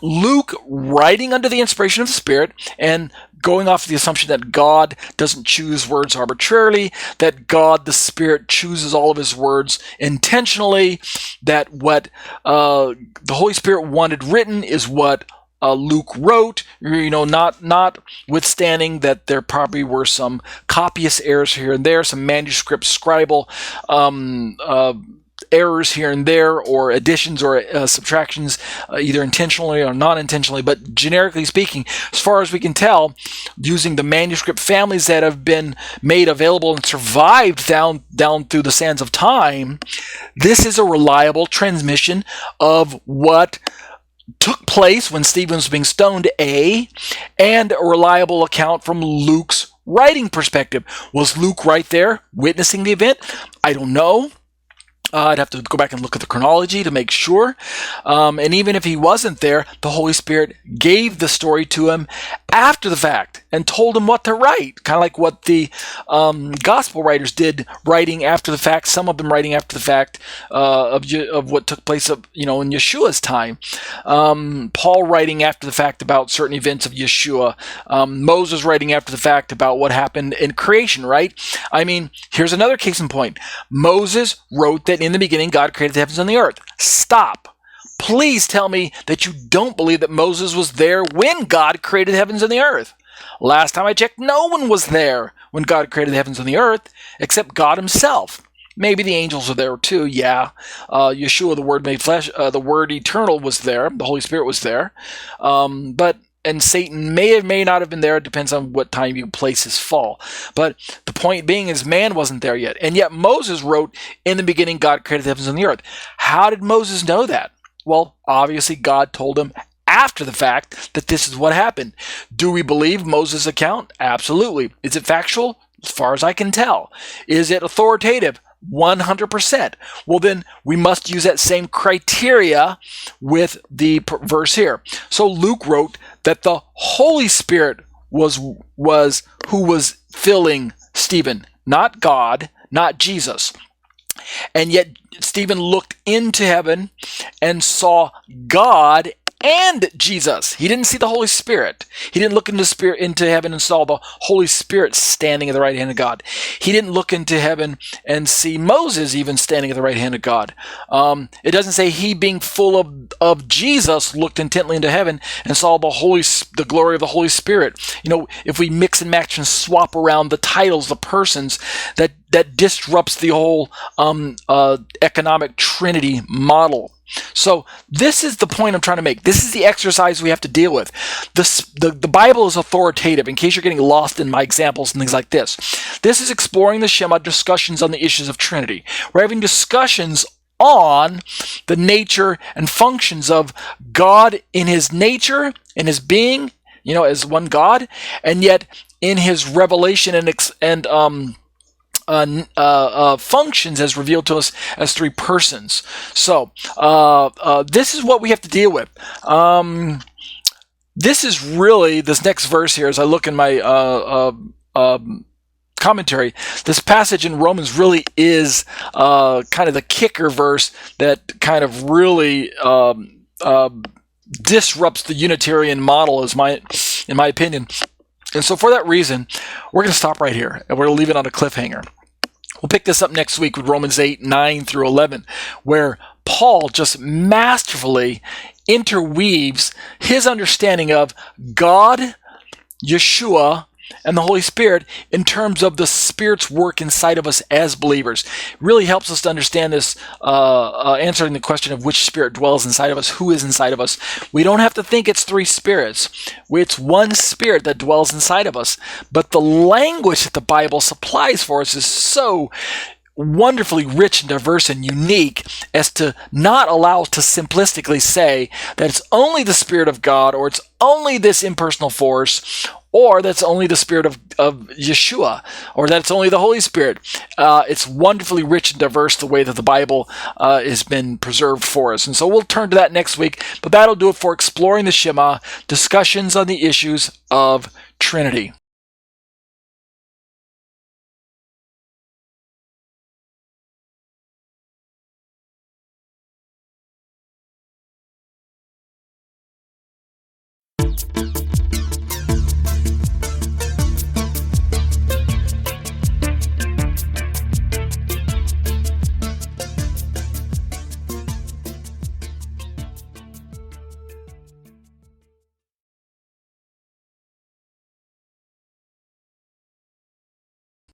Luke, writing under the inspiration of the Spirit and going off the assumption that God doesn't choose words arbitrarily, that God, the Spirit, chooses all of his words intentionally, that what the Holy Spirit wanted written is what Luke wrote, notwithstanding that there probably were some copyist errors here and there, some manuscript scribal errors here and there, or additions or subtractions, either intentionally or non-intentionally. But generically speaking, as far as we can tell, using the manuscript families that have been made available and survived down through the sands of time, this is a reliable transmission of what took place when Stephen was being stoned, and a reliable account from Luke's writing perspective. Was Luke right there witnessing the event? I don't know. I'd have to go back and look at the chronology to make sure. And even if he wasn't there, the Holy Spirit gave the story to him after the fact and told him what to write, kind of like what the gospel writers did, writing after the fact, some of them writing after the fact of what took place in Yeshua's time. Paul writing after the fact about certain events of Yeshua. Moses writing after the fact about what happened in creation, right? I mean, here's another case in point. Moses wrote that in the beginning God created the heavens and the earth. Stop. Please tell me that you don't believe that Moses was there when God created the heavens and the earth. Last time I checked, no one was there when God created the heavens and the earth except God himself. Maybe the angels were there too, yeah. Yeshua, the Word made flesh, the Word eternal was there. The Holy Spirit was there. And Satan may not have been there. It depends on what time you place his fall. But the point being is man wasn't there yet. And yet Moses wrote, in the beginning God created the heavens and the earth. How did Moses know that? Well, obviously God told him after the fact that this is what happened. Do we believe Moses' account? Absolutely. Is it factual? As far as I can tell. Is it authoritative? 100%. Well, then we must use that same criteria with the verse here. So Luke wrote that the Holy Spirit was who was filling Stephen, not God, not Jesus. And yet Stephen looked into heaven and saw God and Jesus. He didn't see the Holy Spirit. He didn't look into heaven and saw the Holy Spirit standing at the right hand of God. He didn't look into heaven and see Moses even standing at the right hand of God. It doesn't say he, being full of Jesus, looked intently into heaven and saw the glory of the Holy Spirit. If we mix and match and swap around the titles, the persons, that disrupts the whole economic Trinity model. So this is the point I'm trying to make. This is the exercise we have to deal with. The Bible is authoritative, in case you're getting lost in my examples and things like this. This is exploring the Shema, discussions on the issues of Trinity. We're having discussions on the nature and functions of God in his nature, in his being, as one God, and yet in his revelation and functions as revealed to us as three persons. So this is what we have to deal with. This is really, this next verse here, as I look in my commentary, this passage in Romans really is kind of the kicker verse that kind of really disrupts the Unitarian model, in my opinion. And so for that reason, we're going to stop right here, and we're going to leave it on a cliffhanger. We'll pick this up next week with Romans 8, 9 through 11, where Paul just masterfully interweaves his understanding of God, Yeshua, and the Holy Spirit in terms of the Spirit's work inside of us as believers. It really helps us to understand this, answering the question of which Spirit dwells inside of us, who is inside of us. We don't have to think it's three spirits. It's one Spirit that dwells inside of us. But the language that the Bible supplies for us is so wonderfully rich and diverse and unique as to not allow us to simplistically say that it's only the Spirit of God, or it's only this impersonal force, or that's only the Spirit of Yeshua, or that's only the Holy Spirit. It's wonderfully rich and diverse the way that the Bible has been preserved for us. And so we'll turn to that next week, but that'll do it for exploring the Shema, discussions on the issues of Trinity.